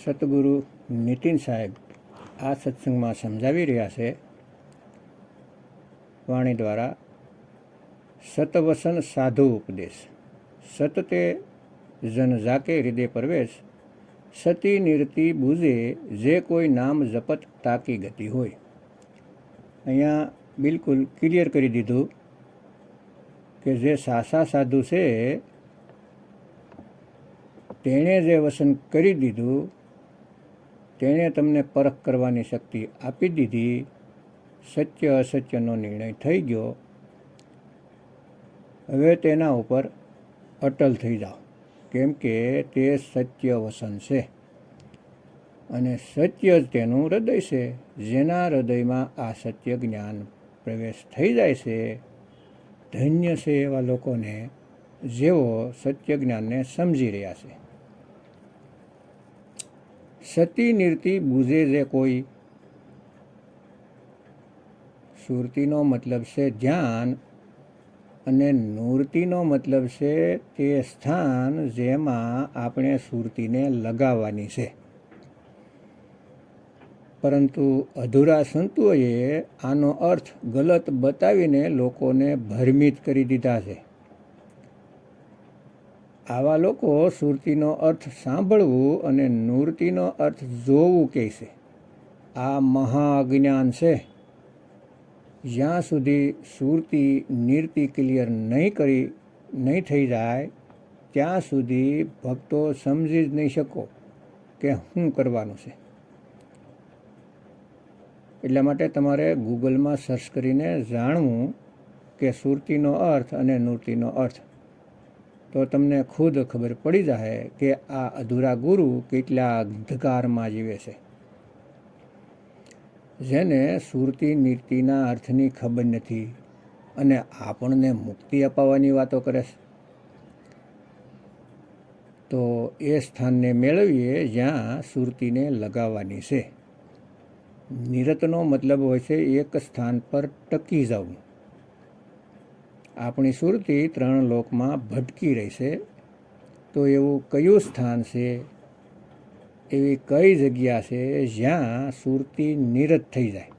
સતગુરુ નીતિન સાહેબ આ સત્સંગમાં સમજાવી રહ્યા છે વાણી દ્વારા સતવસન સાધુ ઉપદેશ. સતતે જન જાકે હૃદય પ્રવેશ, સતી નિરતિ બુઝે જે કોઈ નામ જપત તાકી ગતિ હોય. અહીંયા બિલકુલ ક્લિયર કરી દીધું કે જે સાસા સાધુ છે તેણે જે વસન કરી દીધું, તેણે તમને પરખ કરવાની શક્તિ આપી દીધી. સત્ય અસત્યનો નિર્ણય થઈ ગયો. હવે તેના ઉપર અટલ થઈ જાઓ, કેમ કે તે સત્ય વસન છે અને સત્ય જ તેનું હૃદય છે. જેના હૃદયમાં આ સત્ય જ્ઞાન પ્રવેશ થઈ જાય છે, ધન્ય છે એવા લોકોને જેઓ સત્ય જ્ઞાનને સમજી રહ્યા છે. સતી નિરતિ બુઝે જે કોઈ, સુરતીનો મતલબ છે ધ્યાન અને નૂરતીનો મતલબ છે તે સ્થાન જેમાં આપણે સુરતીને લગાવવાની છે. પરંતુ અધૂરા સંતોએ આનો અર્થ ગલત બતાવીને લોકોને ભ્રમિત કરી દીધા છે. આવા લોકો સુરતીનો અર્થ સાંભળવું અને નૂરતીનો અર્થ જોવું કહે છે. આ મહા અજ્ઞાન છે. જ્યાં સુધી સુરતી નિરતિ ક્લિયર નહીં થઈ જાય ત્યાં સુધી ભક્તો સમજી જ નહીં શકો કે શું કરવાનું છે. એટલા માટે તમારે ગૂગલમાં સર્ચ કરીને જાણવું કે સુરતીનો અર્થ અને નૂરતીનો અર્થ, તો તમને ખુદ ખબર પડી જાય કે આ અધૂરા ગુરુ કેટલા અંધકારમાં જીવે છે. જેને સુરતી નીતિના અર્થની ખબર નથી અને આપણને મુક્તિ અપાવવાની વાતો કરે છે, તો એ સ્થાનને મેળવીએ જ્યાં સુરતીને લગાવવાની છે. નિરતનો મતલબ હોય છે એક સ્થાન પર ટકી જવું. આપણી સુરતી 3 લોકમાં ભટકી રહી છે, તો એવું કયું સ્થાન છે, એવી કઈ જગ્યા છે જ્યાં સુરતી નિરત થઈ જાય.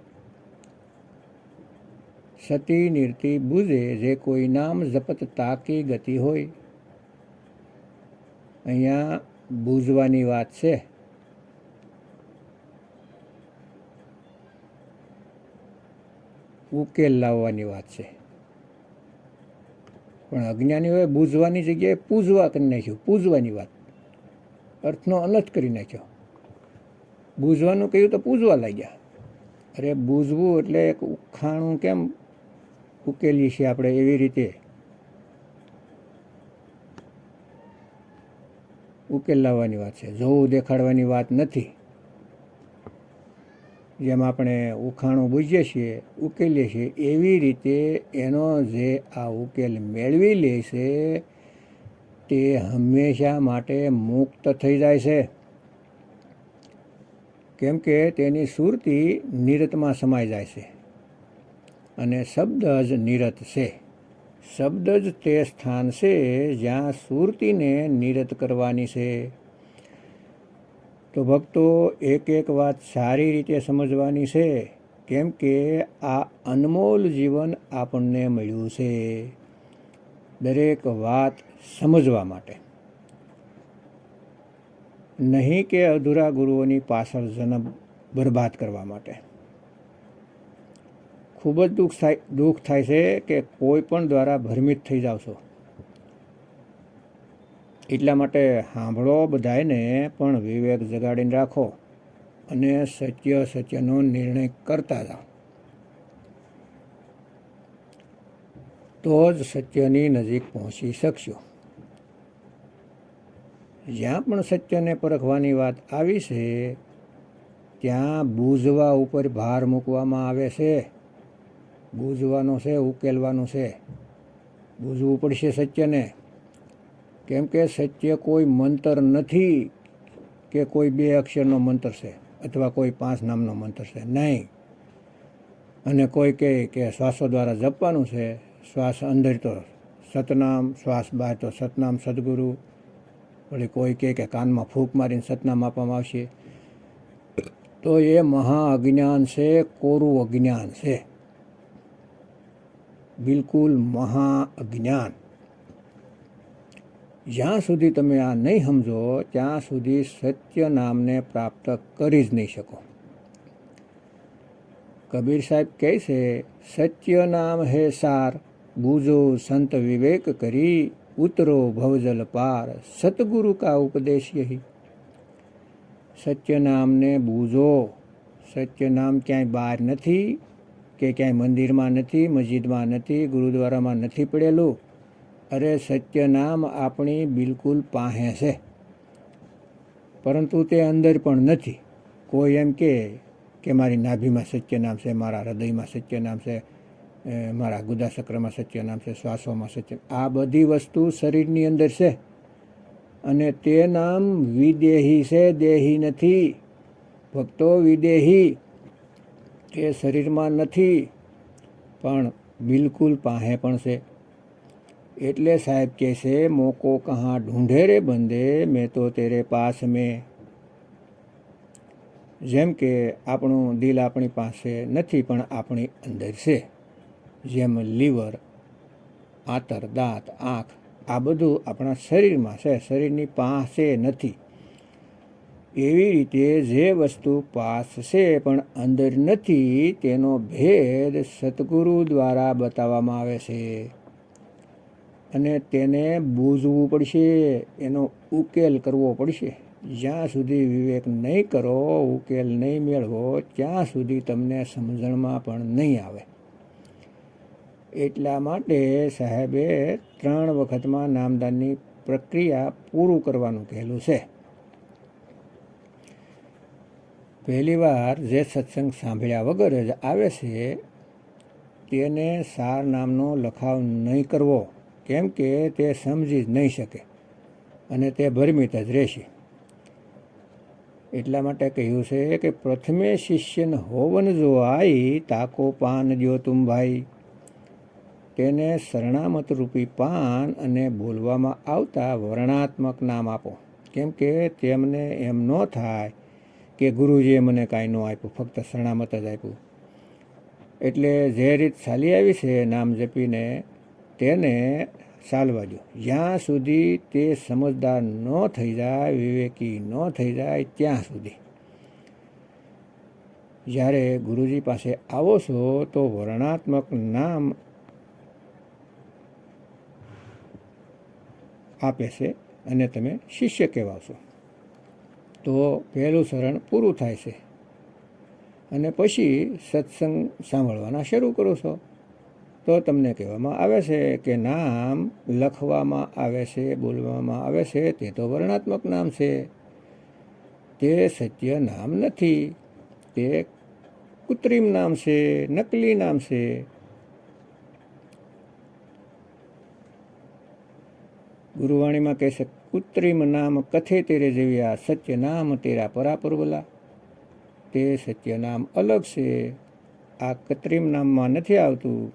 સતી નિરતિ બુઝે જે કોઈ નામ જપત તાકી ગતિ હોય. અહીંયા બૂઝવાની વાત છે. ઉકેલ લાવવાની વાત છે. પણ અજ્ઞાનીઓએ બૂઝવાની જગ્યાએ પૂજવા કરી નાખ્યું. પૂજવાની વાત અર્થનો અનર્થ કરી નાખ્યો. બૂઝવાનું કહ્યું તો પૂજવા લાગ્યા. અરે બૂઝવું એટલે એક ઉખાણું કેમ ઉકેલીએ છીએ આપણે, એવી રીતે ઉકેલ લાવવાની વાત છે. જોવું દેખાડવાની વાત નથી. જેમ આપણે ઉખાણું બૂઝીએ છીએ, ઉકેલીએ છીએ, એવી રીતે એનો જે આ ઉકેલ મેળવી લે છે તે હંમેશા માટે મુક્ત થઈ જાય છે. કેમ કે તેની સુરતી નિરતમાં સમાઈ જાય છે અને શબ્દ જ નિરત છે. શબ્દ જ તે સ્થાન છે જ્યાં સુરતીને નિરત કરવાની છે. તો ભક્તો એક એક વાત સારી રીતે સમજવાની છે, કેમ કે આ અનમોલ જીવન આપણને મળ્યું છે દરેક વાત સમજવા માટે, નહીં કે અધૂરા ગુરુઓની પાછળ જન્મ બરબાદ કરવા માટે. ખૂબ જ દુઃખ થાય છે કે કોઈ પણ દ્વારા ભ્રમિત થઈ જાવ છો. એટલા માટે સાંભળો બધાને, પણ વિવેક જગાડીને રાખો અને સત્યનો નિર્ણય કરતા જાઓ. તો જ સત્યની નજીક પહોંચી શકશો. જ્યાં પણ સત્યને પરખવાની વાત આવી છે ત્યાં બૂઝવા ઉપર ભાર મૂકવામાં આવે છે. બૂઝવાનો છે, ઉકેલવાનું છે. બૂઝવું પડશે સત્યને. કેમ કે સત્ય કોઈ મંત્ર નથી કે કોઈ 2 અક્ષરનો મંત્ર છે અથવા કોઈ 5 નામનો મંત્ર છે, નહીં. અને કોઈ કહે કે શ્વાસો દ્વારા જપવાનું છે, શ્વાસ અંદર તો સતનામ, શ્વાસ બહાર તો સતનામ સદગુરુ, વળી કોઈ કહે કે કાનમાં ફૂંક મારીને સતનામ આપવામાં આવશે, તો એ મહા અજ્ઞાન છે, કોરું અજ્ઞાન છે, બિલકુલ મહા અજ્ઞાન. જ્યાં સુધી તમે આ નહીં સમજો ત્યાં સુધી સત્ય નામને પ્રાપ્ત કરી જ નહીં શકો. કબીર સાહેબ કહે છે, સત્ય નામ હે સાર, બૂઝો સંત વિવેક કરી, ઉતરો ભવજલ પાર, સતગુરુ કા ઉપદેશ યહી. સત્ય નામને બૂઝો. સત્ય નામ ક્યાંય બહાર નથી, કે ક્યાંય મંદિરમાં નથી, મસ્જિદમાં નથી, ગુરુદ્વારામાં નથી પડેલું. અરે સત્ય નામ આપણી બિલકુલ પાસે છે, પરંતુ તે અંદર પણ નથી. કોઈ એમ કે મારી નાભીમાં સત્ય નામ છે, મારા હૃદયમાં સત્ય નામ છે, મારા ગુદાચક્રમાં સત્ય નામ છે, શ્વાસોમાં સત્ય. આ બધી વસ્તુ શરીરની અંદર છે, અને તે નામ વિદેહી છે, દેહી નથી. ભક્તો, વિદેહી એ શરીરમાં નથી, પણ બિલકુલ પાસે પણ છે. એટલે સાહેબ કહે છે, મોકો કહાં ઢૂંઢે રે બંદે, મેં તો તેરે પાસ મેં. જેમ કે આપણું દિલ આપણી પાસે નથી, પણ આપણી અંદર છે. જેમ લીવર, આંતર, દાંત, આંખ, આ બધું આપણા શરીરમાં છે, શરીરની પાસે નથી. એવી રીતે જે વસ્તુ પાસ છે પણ અંદર નથી, તેનો ભેદ સતગુરુ દ્વારા બતાવવામાં આવે છે, અને તેને બૂઝવું પડશે, એનો ઉકેલ કરવો પડશે. જ્યાં સુધી વિવેક નહીં કરો, ઉકેલ નહીં મેળવો, ત્યાં સુધી તમને સમજણમાં પણ નહીં આવે. એટલા માટે સાહેબે 3 વખતમાં નામદાનની પ્રક્રિયા પૂરું કરવાનું કહેલું છે. પહેલી વાર જે સત્સંગ સાંભળ્યા વગર જ આવે છે, તેને સાર નામનો લખાવ નહીં કરવો, કેમ કે તે સમજી જ નહીં શકે, અને તે ભરમિત જ રહેશે. એટલા માટે કહ્યું છે કે પ્રથમે શિષ્યન હોવન જો આઈ, તાકો પાન દ્યો તુમ ભાઈ. તેને શરણામત રૂપી પાન અને બોલવામાં આવતા વર્ણાત્મક નામ આપો, કેમ કે તેમને એમ ન થાય કે ગુરુજીએ મને કાંઈ ન આપ્યું, ફક્ત શરણામત જ આપ્યું. એટલે જે રીત ચાલી આવી છે નામ જપીને, તેને ચાલવા દો. જ્યાં સુધી તે સમજદાર ન થઈ જાય, વિવેકી ન થઈ જાય, ત્યાં સુધી. જ્યારે ગુરુજી પાસે આવો છો તો વર્ણાત્મક નામ આપે છે, અને તમે શિષ્ય કહેવાશો. તો પહેલું શરણ પૂરું થાય છે, અને પછી સત્સંગ સાંભળવાના શરૂ કરો છો. તો તમને કહેવામાં આવે છે કે નામ લખવામાં આવે છે, બોલવામાં આવે છે, તે તો વર્ણાત્મક નામ છે, તે સત્ય નામ નથી, તે કૃત્રિમ નામ છે, નકલી નામ છે. ગુરુવાણીમાં કહે છે, કૃત્રિમ નામ કથે તેરે જેવ્યા, સત્ય નામ તેરા પરાપર બોલા. તે સત્ય નામ અલગ છે, આ કૃત્રિમ નામમાં નથી આવતું.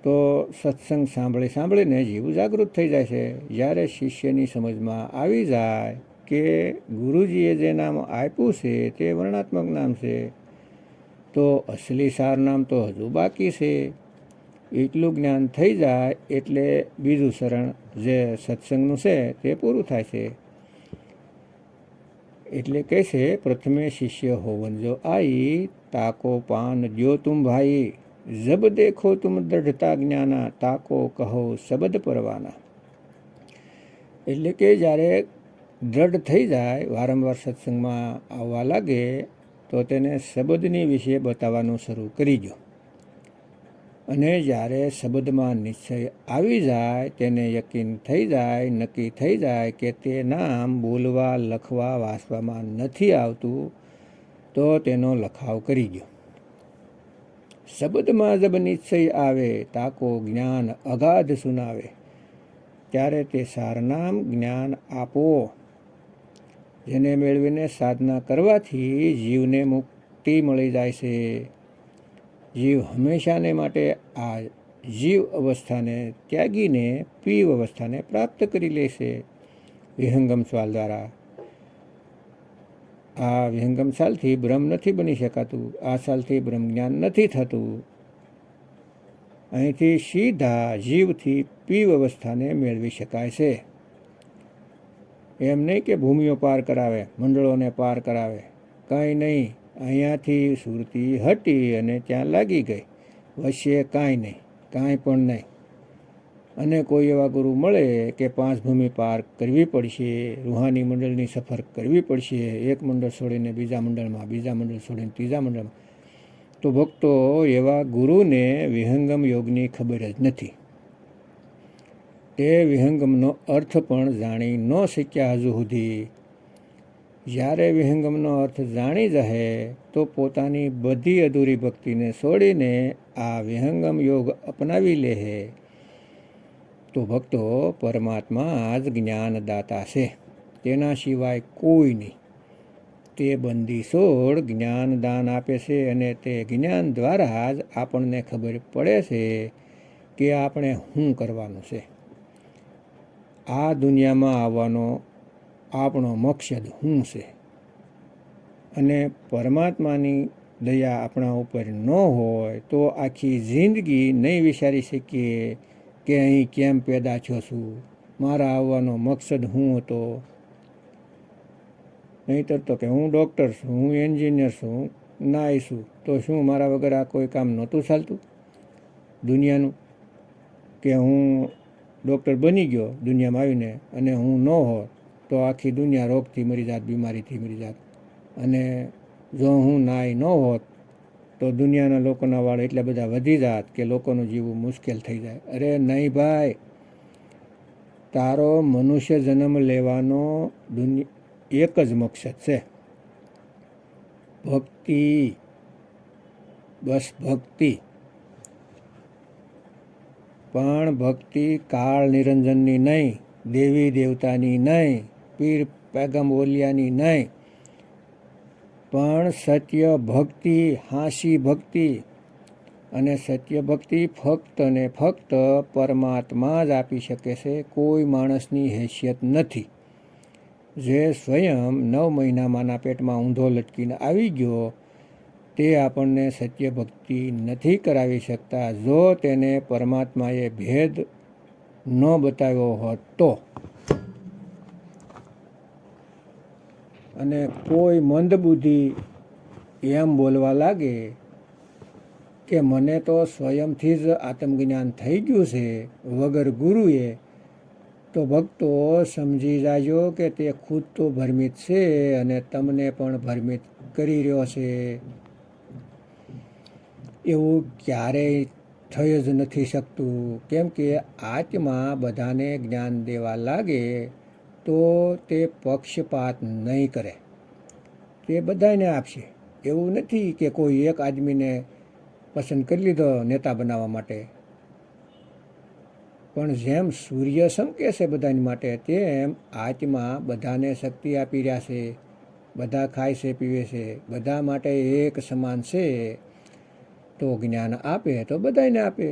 તો સત્સંગ સાંભળીને જીવ જાગૃત થઈ જાય છે. જ્યારે શિષ્યની સમજમાં આવી જાય કે ગુરુજીએ જે નામ આપ્યું છે તે વર્ણાત્મક નામ છે, તો અસલી સાર નામ તો હજુ બાકી છે. એટલું જ્ઞાન થઈ જાય એટલે બીજું શરણ જે સત્સંગનું છે તે પૂરું થાય છે. એટલે કહે છે, પ્રથમે શિષ્ય હોવન જો આઈ, તાકો પાન દ્યો તુમ ભાઈ, જબ દેખો તુમ દ્રઢતા જ્ઞાના, તાકો કહો શબ્દ પરવાના. એટલે કે જ્યારે દ્રઢ થઈ જાય, વારંવાર સત્સંગમાં આવવા લાગે, તો તેને શબ્દની વિશે બતાવવાનું શરૂ કરી દો. અને જ્યારે શબ્દમાં નિશ્ચય આવી જાય, તેને યકીન થઈ જાય, નક્કી થઈ જાય કે તે નામ બોલવા, લખવા, વાંચવામાં નથી આવતું, તો તેનો લખાવ કરી દો. શબ્દમાં જબ નિશ્ચય આવે, તાકો જ્ઞાન અગાધ સુનાવે. ત્યારે તે સારનામ જ્ઞાન આપો, જેને મેળવીને સાધના કરવાથી જીવને મુક્તિ મળી જાય છે. જીવ હંમેશાને માટે આ જીવ અવસ્થાને ત્યાગીને પીવ અવસ્થાને પ્રાપ્ત કરી લેશે વિહંગમ ચાલ દ્વારા. આ વિહંગમ ચાલથી બ્રહ્મ નથી બની શકાતું. આ ચાલથી બ્રહ્મ જ્ઞાન નથી થતું. અહીંથી સીધા જીવથી પીવ અવસ્થાને મેળવી શકાય છે. એમ નહીં કે ભૂમિઓ પાર કરાવે, મંડળોને પાર કરાવે, કાંઈ નહીં. અહીંયાથી સુરતી હટી અને ત્યાં લાગી ગઈ. વચ્ચે કાંઈ નહીં, કાંઈ પણ નહીં. અને કોઈ એવા ગુરુ મળે કે 5 ભૂમિ પાર કરવી પડશે, રૂહાની મંડળની સફર કરવી પડશે, એક મંડળ છોડીને બીજા મંડળમાં, બીજા મંડળ છોડીને ત્રીજા મંડળમાં, તો ભક્તો એવા ગુરુને વિહંગમ યોગની ખબર જ નથી. તે વિહંગમનો અર્થ પણ જાણી ન શક્યા હજુ સુધી. જ્યારે વિહંગમનો અર્થ જાણી જશે તો પોતાની બધી અધૂરી ભક્તિને છોડીને આ વિહંગમ યોગ અપનાવી લે. તો ભક્તો પરમાત્મા જ જ્ઞાનદાતા છે, તેના સિવાય કોઈ નહીં. તે બંદી છોડ જ્ઞાનદાન આપે છે અને તે જ્ઞાન દ્વારા જ આપણને ખબર પડે છે કે આપણે શું કરવાનું છે. આ દુનિયામાં આવવાનો આપણો મકસદ શું છે. અને પરમાત્માની દયા આપણા ઉપર ન હોય તો આખી જિંદગી નહીં વિચારી શકીએ કે અહીં કેમ પેદા થયો છું, મારા આવવાનો મકસદ શું હતો. નહીંતર તો કે હું ડૉક્ટર છું, હું એન્જિનિયર છું, નાઈ છું, તો શું મારા વગર આ કોઈ કામ નહોતું ચાલતું દુનિયાનું. કે હું ડૉક્ટર બની ગયો દુનિયામાં આવીને અને હું ન હોત તો આખી દુનિયા રોગથી મરી જાત, બીમારીથી મરી જાત. અને જો હું નાઈ ન હોત તો દુનિયાના લોકોના વાળ એટલા બધા વધી જાત કે લોકોનું જીવવું મુશ્કેલ થઈ જાય. અરે નહીં ભાઈ, તારો મનુષ્ય જન્મ લેવાનો એક જ મકસદ છે, ભક્તિ. બસ ભક્તિ. પણ ભક્તિ કાળ નિરંજનની નહીં, દેવી દેવતાની નહીં, પીર પેગમ ઓલિયાની નહીં, પણ સત્ય ભક્તિ, હાંસી ભક્તિ. અને સત્ય ભક્તિ ફક્ત ને ફક્ત પરમાત્મા જ આપી શકે છે, કોઈ માણસની હેસિયત નથી. જે સ્વયં 9 મહિનામાંના પેટમાં ઊંધો લટકીને આવી ગયો તે આપણને સત્ય ભક્તિ નથી કરાવી શકતા જો તેને પરમાત્માએ ભેદ ન બતાવ્યો હોત તો. અને કોઈ મંદબુદ્ધિ એમ બોલવા લાગે કે મને તો સ્વયંથી જ આત્મજ્ઞાન થઈ ગયું છે વગર ગુરુએ, તો ભક્તો સમજી જાજો કે તે ખુદ તો ભ્રમિત છે અને તમને પણ ભ્રમિત કરી રહ્યો છે. એવું ક્યારેય થઈ જ નથી શકતું. કેમ કે આત્મા બધાને જ્ઞાન દેવા લાગે તો તે પક્ષપાત નહીં કરે, તે બધાને આપશે. એવું નથી કે કોઈ એક આદમીને પસંદ કરી લીધો નેતા બનાવવા માટે. પણ જેમ સૂર્ય ચમકે છે બધાની માટે, તેમ આત્મા બધાને શક્તિ આપી રહ્યા છે. બધા ખાય છે, પીવે છે, બધા માટે એક સમાન છે. તો જ્ઞાન આપે તો બધાને આપે.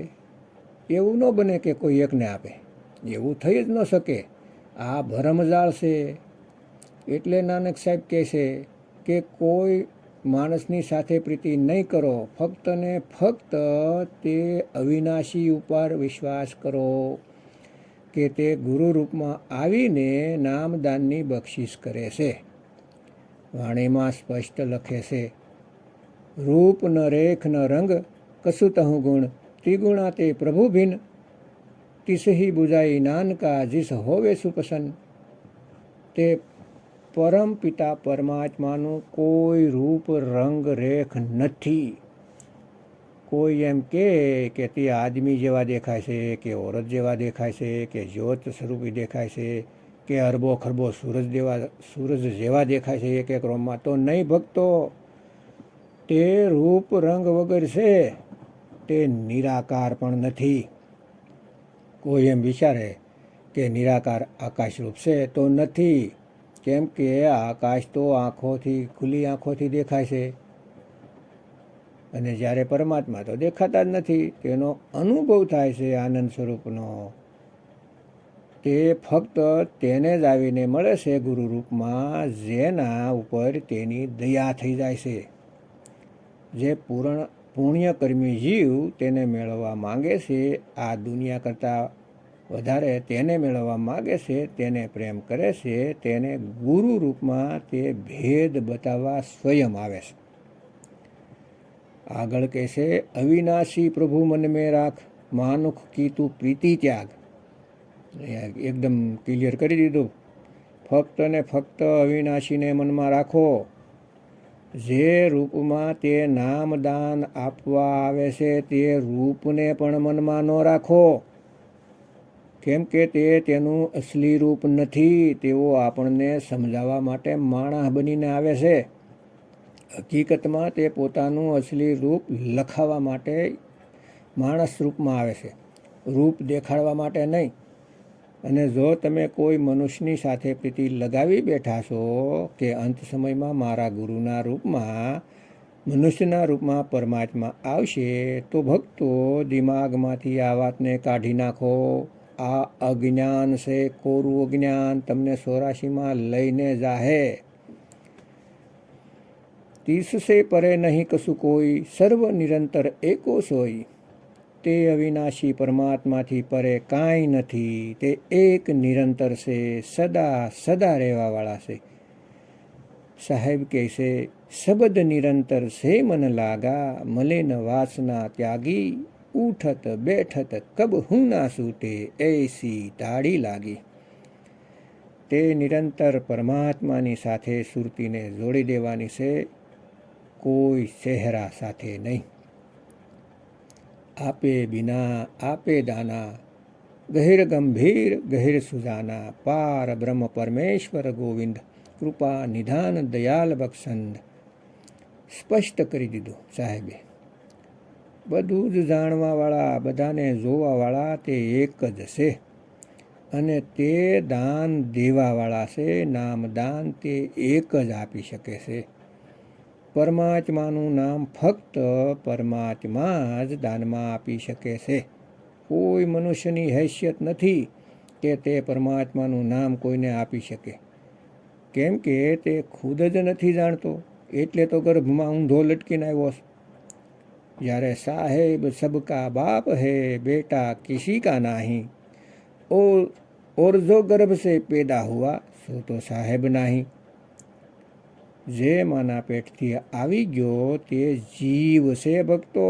એવું ન બને કે કોઈ એકને આપે, એવું થઈ જ ન શકે. આ ભરમજાળ છે. એટલે નાનક સાહેબ કહે છે કે કોઈ માણસની સાથે પ્રીતિ નહીં કરો, ફક્ત ને ફક્ત તે અવિનાશી ઉપર વિશ્વાસ કરો કે તે ગુરુ રૂપમાં આવીને નામદાનની બક્ષિસ કરે છે. વાણીમાં સ્પષ્ટ લખે છે, રૂપ ન રેખ ન રંગ કસુ તહુ ગુણ, ત્રિગુણા તે પ્રભુ ભિન, તિસહી બુજાઈ નાનકા જીસ હોવે સુપસન. તે પરમ પિતા પરમાત્માનું કોઈ રૂપ રંગ રેખ નથી. કોઈ એમ કે તે આદમી જેવા દેખાય છે, કે ઓરત જેવા દેખાય છે, કે જ્યોત સ્વરૂપી દેખાય છે, કે અરબો ખરબો સૂરજ જેવા દેખાય છે એક એક રોમમાં, તો નહીં ભક્તો. તે રૂપ રંગ વગર છે, તે નિરાકાર પણ નથી. કોઈ એમ વિચારે કે નિરાકાર આકાશરૂપ છે, તો નથી. કેમ કે આકાશ તો આંખોથી, ખુલ્લી આંખોથી દેખાય છે. અને જ્યારે પરમાત્મા તો દેખાતા જ નથી, તેનો અનુભવ થાય છે આનંદ સ્વરૂપનો, તે ફક્ત તેને જ આવીને મળે છે ગુરુ રૂપમાં, જેના ઉપર તેની દયા થઈ જાય છે. જે પુણ્યકર્મી જીવ તેને મેળવવા માંગે છે, આ દુનિયા કરતાં વધારે તેને મેળવવા માગે છે, તેને પ્રેમ કરે છે, તેને ગુરુ રૂપમાં તે ભેદ બતાવવા સ્વયં આવે છે. આગળ કહેશે, અવિનાશી પ્રભુ મન મેં રાખ, માનુખ કી તું પ્રીતિ ત્યાગ. એકદમ ક્લિયર કરી દીધું. ફક્ત ને ફક્ત અવિનાશીને મનમાં રાખો. જે રૂપમાં તે નામદાન આપવા આવે છે તે રૂપને પણ મનમાં ન રાખો, કેમ કે તે તેનું અસલી રૂપ નથી. તેઓ આપણને સમજાવવા માટે માણસ બનીને આવે છે. હકીકતમાં તે પોતાનું અસલી રૂપ લખાવવા માટે માણસ રૂપમાં આવે છે, રૂપ દેખાડવા માટે નહીં. અને જો તમે કોઈ મનુષ્યની સાથે પ્રીતિ લગાવી બેઠા છો કે અંત સમયમાં મારા ગુરુના રૂપમાં, મનુષ્યના રૂપમાં પરમાત્મા આવશે, તો ભક્તો દિમાગમાંથી આ વાતને કાઢી નાખો. આ અજ્ઞાન છે, કોરું અજ્ઞાન તમને 84માં લઈને જાહે. તીસસે પરે નહીં કશું કોઈ, સર્વ નિરંતર એકો સોઈ. તે અવિનાશી પરમાત્માથી પરે કાંઈ નથી, તે એક નિરંતર છે, સદા સદા રહેવાવાળા છે. સાહેબ કહે છે, શબ્દ નિરંતર છે મન લાગા, મલે ન વાસના ત્યાગી, ઉઠત બેઠત કબ હું ના છૂટે, એસી તાળી લાગી. તે નિરંતર પરમાત્માની સાથે સુરતીને જોડી દેવાની છે, કોઈ ચહેરા સાથે નહીં. આપે બિના આપે દાના, ગહિર ગંભીર ગહિર સુજાના, પાર બ્રહ્મ પરમેશ્વર ગોવિંદ, કૃપા નિધાન દયાલ બક્ષંદ. સ્પષ્ટ કરી દીધું સાહેબે. બધું જ જાણવાવાળા, બધાને જોવાવાળા તે એક જ છે, અને તે દાન દેવાવાળા છે. નામદાન તે એક જ આપી શકે છે. પરમાત્માનું નામ ફક્ત પરમાત્મા જ દાનમાં આપી શકે છે. કોઈ મનુષ્યની હેસિયત નથી કે તે પરમાત્માનું નામ કોઈને આપી શકે, કેમ કે તે ખુદ જ નથી જાણતો. એટલે તો ગર્ભમાં ઊંધો લટકીને આવ્યો છે. જ્યારે સાહેબ સબકા બાપ હૈ, બેટા કિસી કા નહીં, ઓર જો ગર્ભ સે પેદા હુઆ સો તો સાહેબ નહીં. જે માના પેટથી આવી ગયો તે જીવ છે ભક્તો,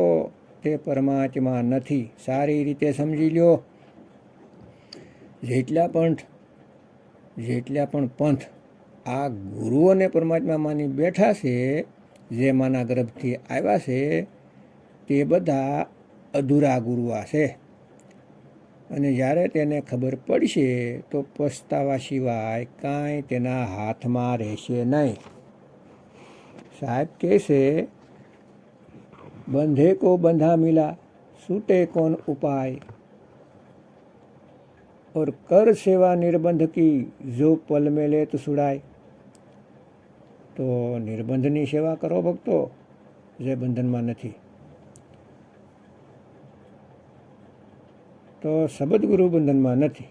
તે પરમાત્મા નથી. સારી રીતે સમજી લ્યો. જેટલા પણ પંથ આ ગુરુઓને પરમાત્મા માની બેઠા છે, જે માના ગર્ભથી આવ્યા છે, તે બધા અધૂરા ગુરુઆ છે. અને જ્યારે તેને ખબર પડશે તો પસ્તાવા સિવાય કાંઈ તેના હાથમાં રહેશે નહીં. સાહેબ કહેશે, બંધે કો બંધા મિલા, છૂટે કોન ઉપાય, और कर सेवा निर्बंध की, जो पल में ले तो छुड़ाए. તો નિર્બંધની સેવા કરો ભક્તો, જે બંધનમાં નથી. તો સબદગુરુ બંધનમાં નથી,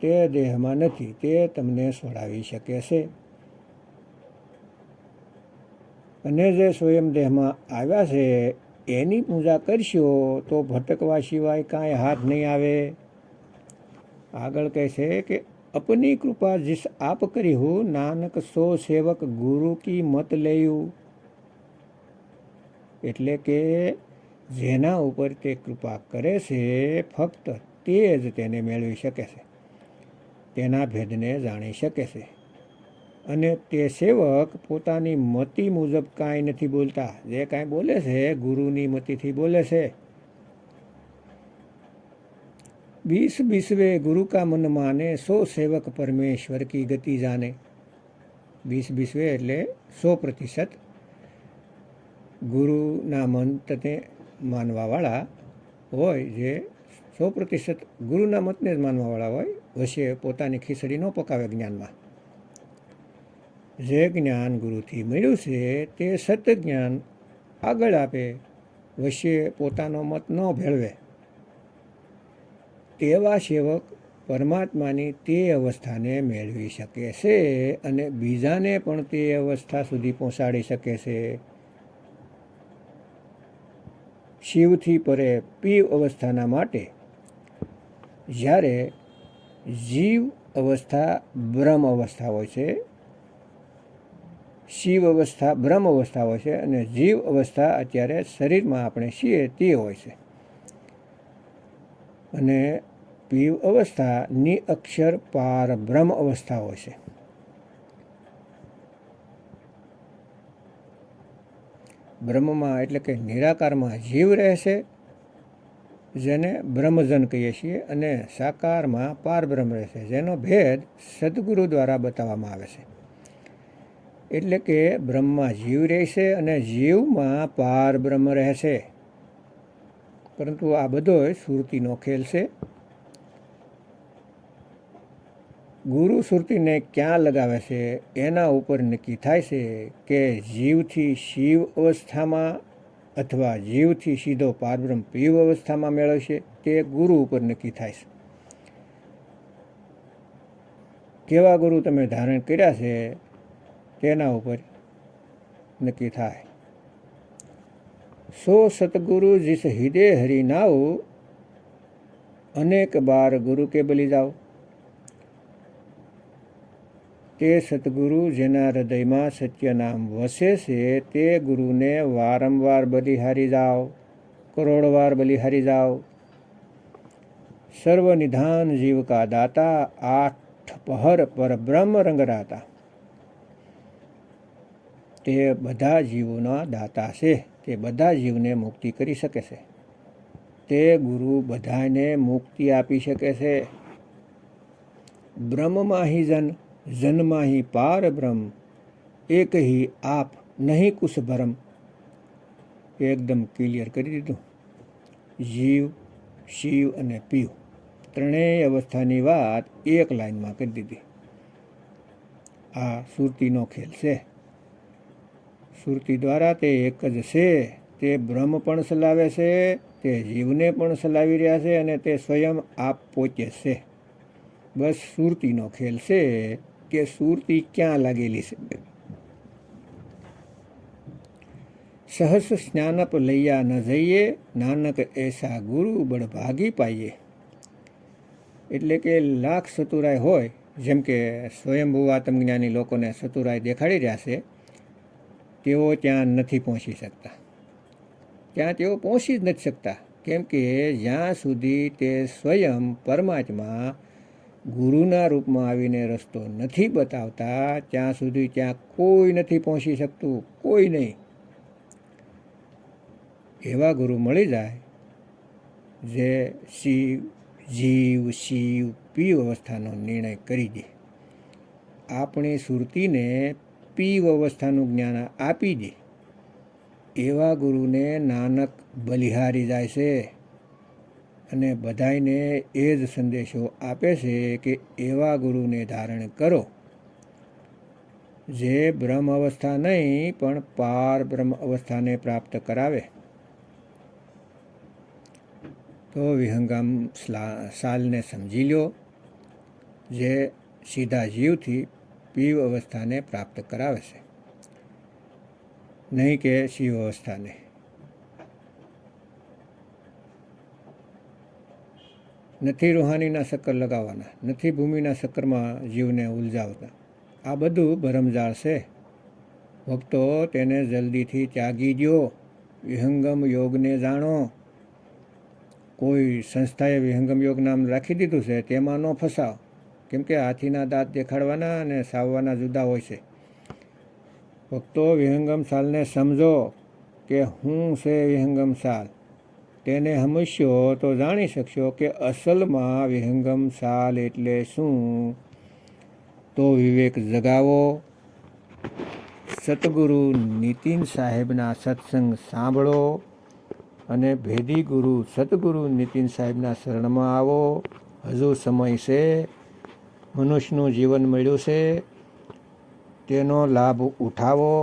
તે દેહમાં નથી, તે તમને છોડાવી શકે છે. અને જે સ્વયં દેહમાં આવ્યા છે એની પૂજા કરશો તો ભટકવા સિવાય કાંઈ હાથ નહીં આવે. આગળ કહે છે કે अपनी कृपा जिस आप करी हो, नानक सो सेवक गुरु की मत लेયું. એટલે કે જેના ઉપર તે કૃપા કરે છે ફક્ત તે જ તેને મેળવી શકે છે, તેના ભેદને જાણી શકે છે. અને તે સેવક પોતાની મતિ મુજબ કાંઈ નથી બોલતા. જે કાંઈ બોલે છે ગુરુની મતિથી બોલે છે. 20 गुरु का मन माने, 100 सेवक परमेश्वर की गति जाने. 20 એટલે 100% ગુરુના મંતને માનવાવાળા હોય, જે 100% ગુરુના મતને જ માનવાવાળા હોય. વચ્ચે પોતાની ખીચડી ન પકાવે જ્ઞાનમાં. જે જ્ઞાન ગુરુથી મળ્યું છે તે સત જ્ઞાન આગળ આપે, વચ્ચે પોતાનો મત ન ભેળવે તેવા સેવક પરમાત્માની તે અવસ્થાને મેળવી શકે છે અને બીજાને પણ તે અવસ્થા સુધી પહોંચાડી શકે છે. શિવથી પરે પીવ અવસ્થાના માટે જ્યારે જીવ અવસ્થા બ્રહ્મ અવસ્થા હોય છે, શિવ અવસ્થા બ્રહ્મ અવસ્થા હોય છે અને જીવ અવસ્થા અત્યારે શરીરમાં આપણે છીએ તે હોય છે. અને પીવ અવસ્થા નિઅક્ષર પાર બ્રહ્મ અવસ્થા હોય છે. બ્રહ્મમાં એટલે કે નિરાકારમાં જીવ રહેશે, જેને બ્રહ્મજન કહીએ છીએ, અને સાકારમાં પારબ્રહ્મ રહેશે, જેનો ભેદ સદગુરુ દ્વારા બતાવવામાં આવે છે. એટલે કે બ્રહ્મમાં જીવ રહેશે અને જીવમાં પારબ્રહ્મ રહેશે. પરંતુ આ બધો સુરતીનો ખેલ છે. ગુરુ સુરતીને ક્યાં લગાવે છે એના ઉપર નક્કી થાય છે કે જીવથી શિવ અવસ્થામાં અથવા જીવથી સીધો પારબ્રહ્મ પીવ અવસ્થામાં મેળવશે, તે ગુરુ ઉપર નક્કી થાય છે. કેવા ગુરુ તમે ધારણ કર્યા છે તેના ઉપર નક્કી થાય. સો સતગુરુ जिस हृदय हरि नाउ अनेक बार गुरु के बलि जाओ. તે સતગુરુ જેના હૃદયમાં સત્ય નામ વસે છે તે ગુરુને વારંવાર બલિહારી જાઓ, કરોડ વાર બલિહારી જાઓ. સર્વનિધાન જીવ કા દાતા, આઠ પહર પર બ્રહ્મ રંગરાતા. તે બધા જીવોના દાતા છે, તે બધા જીવને મુક્તિ કરી શકે છે. તે ગુરુ બધાને મુક્તિ આપી શકે છે. બ્રહ્મમાં હિ જન, જન્મમાં હિ પાર બ્રહ્મ, એક હી આપ નહીં કુછ ભરમ. એકદમ ક્લિયર કરી દીધું. જીવ, શિવ અને પીવ ત્રણેય અવસ્થાની વાત એક લાઈનમાં કરી દીધી. આ સુરતીનો ખેલ છે. સુરતી દ્વારા તે એક જ છે. તે બ્રહ્મ પણ ચલાવે છે, તે જીવને પણ ચલાવી રહ્યા છે અને તે સ્વયં આપ પોતે છે. બસ સુરતીનો ખેલ છે કે સુરતી ક્યાં લાગેલી છે. સહસ સ્નાનપ લૈયા ન જઈએ, નાનક એસા ગુરુ બળભાગી પાઈએ. એટલે કે લાખ ચતુરાઈ હોય, જેમ કે સ્વયંભૂ આત્મજ્ઞાની લોકોને ચતુરાઈ દેખાડી રહ્યા છે, તેઓ ત્યાં નથી પહોંચી શકતા. ત્યાં તેઓ પહોંચી જ નથી શકતા. કેમ કે જ્યાં સુધી તે સ્વયં પરમાત્મા ગુરુના રૂપમાં આવીને રસ્તો નથી બતાવતા ત્યાં સુધી ત્યાં કોઈ નથી પહોંચી શકતું, કોઈ નહીં. એવા ગુરુ મળી જાય જે શિવ, જીવ, શિવ, પીવ અવસ્થાનો નિર્ણય કરી દે. આપણી સુરતીને પીવ અવસ્થાનું જ્ઞાન આપી દે. એવા ગુરુને નાનક બલિહારી જાય છે અને બધાને એ જ સંદેશો આપે છે કે એવા ગુરુને ધારણ કરો જે બ્રહ્મ અવસ્થા નહીં પણ પાર બ્રહ્મ અવસ્થાને પ્રાપ્ત કરાવે. તો વિહંગમ સાલને સમજી લો, જે સીધા જીવથી પીવ અવસ્થાને પ્રાપ્ત કરાવે છે, નહીં કે શિવ અવસ્થાને. નથી રૂહાનીના ચક્કર લગાવવાના, નથી ભૂમિના ચક્કરમાં જીવને ઉલઝાવતા. આ બધું ભરમજાળ છે. ભક્તો તેને જલ્દીથી ત્યાગી દો. વિહંગમ યોગને જાણો. કોઈ સંસ્થાએ વિહંગમ યોગ નામ રાખી દીધું છે, તેમાં ન ફસાવ. કેમ કે હાથીના દાંત દેખાડવાના અને સાવવાના જુદા હોય છે. ભક્તો વિહંગમ સાલને સમજો કે શું છે વિહંગમ સાલ. તેને સમજશો તો જાણી શકશો કે અસલમાં વિહંગમ સાલ એટલે શું. તો વિવેક જગાવો. સતગુરુ નીતિન સાહેબના સત્સંગ સાંભળો અને ભેદી ગુરુ સતગુરુ નીતિન સાહેબના શરણમાં આવો. હજુ સમય છે. મનુષ્યનું જીવન મળ્યું છે, તેનો લાભ ઉઠાવો.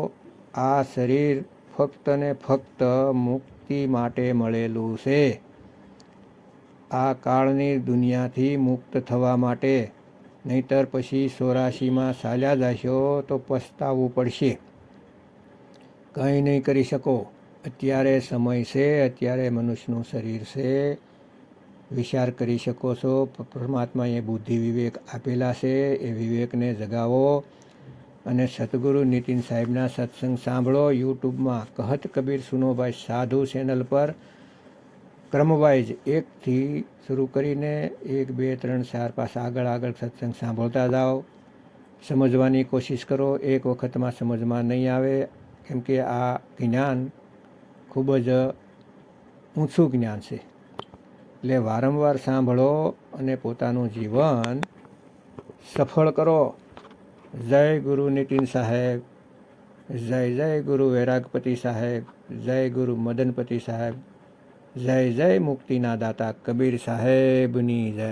આ શરીર ફક્ત ને ફક્ત મુક્તિ મુક્તિ માટે મળેલું છે. આ કાળની દુનિયાથી મુક્ત થવા માટે, નહીતર પછી 84માં ચાલ્યા જશો તો પસ્તાવવું પડશે. કંઈ નહીં કરી શકો. અત્યારે સમય છે, અત્યારે મનુષ્યનું શરીર છે, વિચાર કરી શકો છો. પરમાત્માએ બુદ્ધિ વિવેક આપેલા છે, એ વિવેકને જગાવો અને સદગુરુ નીતિન સાહેબના સત્સંગ સાંભળો. યુટ્યુબમાં કહત કબીર સુનોભાઈ સાધુ ચેનલ પર ક્રમવાઇઝ 1થી શરૂ કરીને 1, 2, 3, 4, 5 આગળ સત્સંગ સાંભળતા જાઓ. સમજવાની કોશિશ કરો. એક વખતમાં સમજમાં નહીં આવે, કેમ કે આ જ્ઞાન ખૂબ જ ઊંચું જ્ઞાન છે. એટલે વારંવાર સાંભળો અને પોતાનું જીવન સફળ કરો. જય ગુરુ નીતિન સાહેબ, જય ગુરુ વૈરાગપતિ સાહેબ, જય ગુરુ મદનપતિ સાહેબ, જય મુક્તિના દાતા કબીર સાહેબની જય.